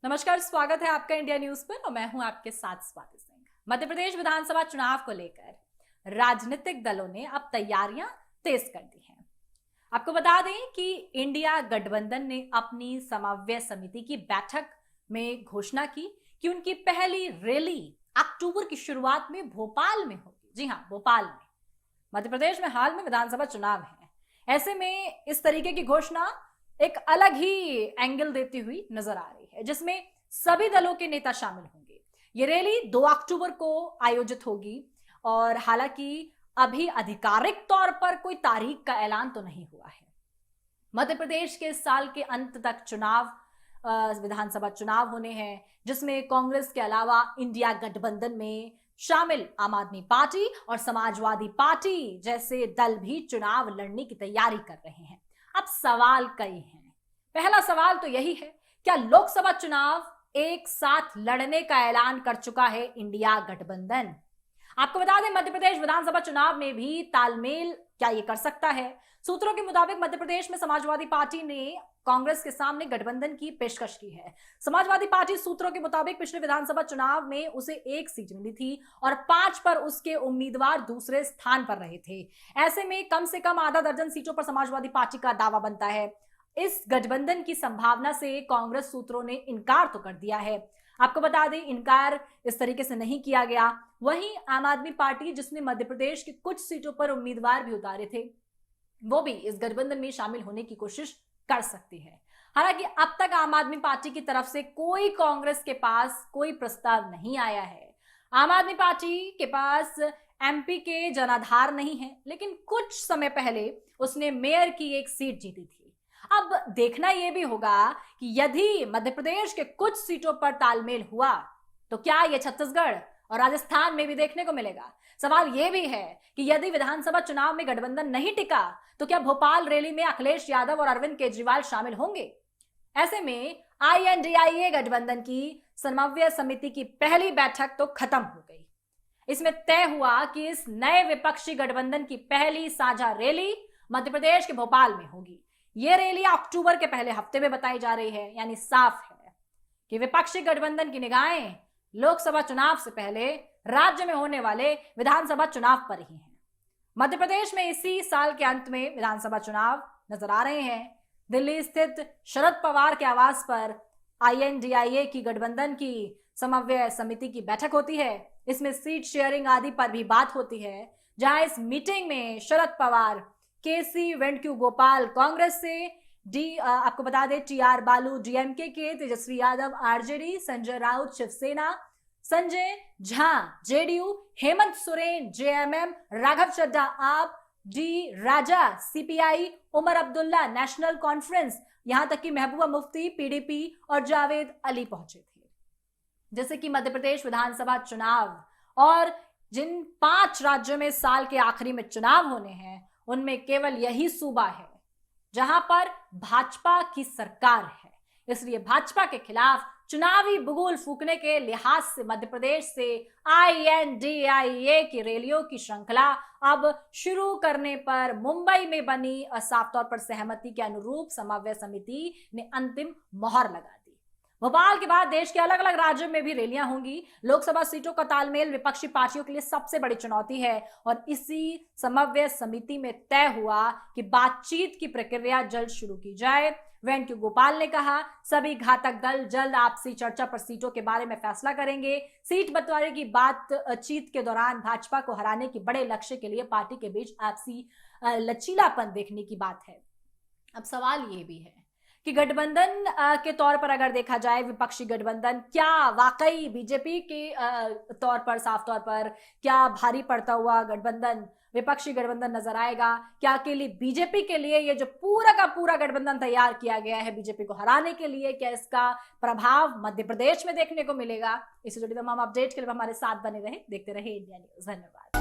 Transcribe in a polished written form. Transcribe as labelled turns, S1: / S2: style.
S1: नमस्कार, स्वागत है आपका इंडिया न्यूज पर और मैं हूं आपके साथ स्वाति सिंह। मध्य प्रदेश विधानसभा चुनाव को लेकर राजनीतिक दलों ने अब तैयारियां तेज कर दी हैं। आपको बता दें कि इंडिया गठबंधन ने अपनी समन्वय समिति की बैठक में घोषणा की कि उनकी पहली रैली अक्टूबर की शुरुआत में भोपाल में होगी। जी हां, भोपाल में। मध्य प्रदेश में हाल में विधानसभा चुनाव है, ऐसे में इस तरीके की घोषणा एक अलग ही एंगल देती हुई नजर आ रही है, जिसमें सभी दलों के नेता शामिल होंगे। ये रैली 2 अक्टूबर को आयोजित होगी और हालांकि अभी आधिकारिक तौर पर कोई तारीख का ऐलान तो नहीं हुआ है। मध्य प्रदेश के साल के अंत तक विधानसभा चुनाव होने हैं, जिसमें कांग्रेस के अलावा इंडिया गठबंधन में शामिल आम आदमी पार्टी और समाजवादी पार्टी जैसे दल भी चुनाव लड़ने की तैयारी कर रहे हैं। अब सवाल कई हैं। पहला सवाल तो यही है, क्या लोकसभा चुनाव एक साथ लड़ने का ऐलान कर चुका है इंडिया गठबंधन? आपको बता दें, मध्य प्रदेश विधानसभा चुनाव में भी तालमेल क्या ये कर सकता है? सूत्रों के मुताबिक मध्य प्रदेश में समाजवादी पार्टी ने कांग्रेस के सामने गठबंधन की पेशकश की है। समाजवादी पार्टी सूत्रों के मुताबिक पिछले विधानसभा चुनाव में उसे 1 सीट मिली थी और 5 पर उसके उम्मीदवार दूसरे स्थान पर रहे थे। ऐसे में कम से कम आधा दर्जन सीटों पर समाजवादी पार्टी का दावा बनता है। इस गठबंधन की संभावना से कांग्रेस सूत्रों ने इनकार तो कर दिया है। आपको बता दें, इनकार इस तरीके से नहीं किया गया। वहीं आम आदमी पार्टी, जिसने मध्य प्रदेश की कुछ सीटों पर उम्मीदवार भी उतारे थे, वो भी इस गठबंधन में शामिल होने की कोशिश कर सकती है। हालांकि अब तक आम आदमी पार्टी की तरफ से कोई कांग्रेस के पास कोई प्रस्ताव नहीं आया है। आम आदमी पार्टी के पास एमपी के जनाधार नहीं है, लेकिन कुछ समय पहले उसने मेयर की एक सीट जीती थी। अब देखना यह भी होगा कि यदि मध्य प्रदेश के कुछ सीटों पर तालमेल हुआ तो क्या यह छत्तीसगढ़ और राजस्थान में भी देखने को मिलेगा। सवाल यह भी है कि यदि विधानसभा चुनाव में गठबंधन नहीं टिका तो क्या भोपाल रैली में अखिलेश यादव और अरविंद केजरीवाल शामिल होंगे? ऐसे में INDIA गठबंधन की समन्वय समिति की पहली बैठक तो खत्म हो गई। इसमें तय हुआ कि इस नए विपक्षी गठबंधन की पहली साझा रैली मध्य प्रदेश के भोपाल में होगी। यह रैली अक्टूबर के पहले हफ्ते में बताई जा रही है। यानी साफ है कि विपक्षी गठबंधन की निगाहें लोकसभा चुनाव से पहले राज्य में होने वाले विधानसभा चुनाव पर ही हैं। मध्य प्रदेश में इसी साल के अंत में विधानसभा चुनाव नजर आ रहे हैं। दिल्ली स्थित शरद पवार के आवास पर INDIA की गठबंधन की समन्वय समिति की बैठक होती है। इसमें सीट शेयरिंग आदि पर भी बात होती है, जहां इस मीटिंग में शरद पवार, KC वेणुगोपाल कांग्रेस से, आपको बता दें TR बालू DMK के, Tejashwi Yadav RJD, Sanjay Raut Shiv Sena, Sanjay Jha JDU, Hemant Soren JMM, Raghav Chadha AAP, D Raja CPI, Omar Abdullah national conference, यहां तक कि महबूबा मुफ्ती PDP और जावेद अली पहुंचे थे। जैसे कि मध्य प्रदेश विधानसभा चुनाव और जिन 5 राज्यों में साल के आखिरी में चुनाव होने हैं, उनमें केवल यही सूबा है जहां पर भाजपा की सरकार है। इसलिए भाजपा के खिलाफ चुनावी बुगुल फूकने के लिहाज से मध्य प्रदेश से INDIA की रैलियों की श्रृंखला अब शुरू करने पर मुंबई में बनी साफ तौर पर सहमति के अनुरूप समन्वय समिति ने अंतिम मोहर लगा दी। भोपाल के बाद देश के अलग अलग राज्यों में भी रैलियां होंगी। लोकसभा सीटों का तालमेल विपक्षी पार्टियों के लिए सबसे बड़ी चुनौती है और इसी समन्वय समिति में तय हुआ कि बातचीत की प्रक्रिया जल्द शुरू की जाए। वेणुगोपाल ने कहा, सभी घटक दल जल्द आपसी चर्चा पर सीटों के बारे में फैसला करेंगे। सीट बंटवारे की बातचीत के दौरान भाजपा को हराने के बड़े लक्ष्य के लिए पार्टी के बीच आपसी लचीलापन देखने की बात है। अब सवाल ये भी है कि गठबंधन के तौर पर अगर देखा जाए, विपक्षी गठबंधन क्या वाकई बीजेपी के तौर पर, साफ तौर पर क्या भारी पड़ता हुआ गठबंधन, विपक्षी गठबंधन नजर आएगा? क्या अकेली बीजेपी के लिए ये जो पूरा का पूरा गठबंधन तैयार किया गया है बीजेपी को हराने के लिए, क्या इसका प्रभाव मध्य प्रदेश में देखने को मिलेगा? इससे जुड़ी तमाम अपडेट के लिए हमारे साथ बने रहे, देखते रहे इंडिया न्यूज। धन्यवाद।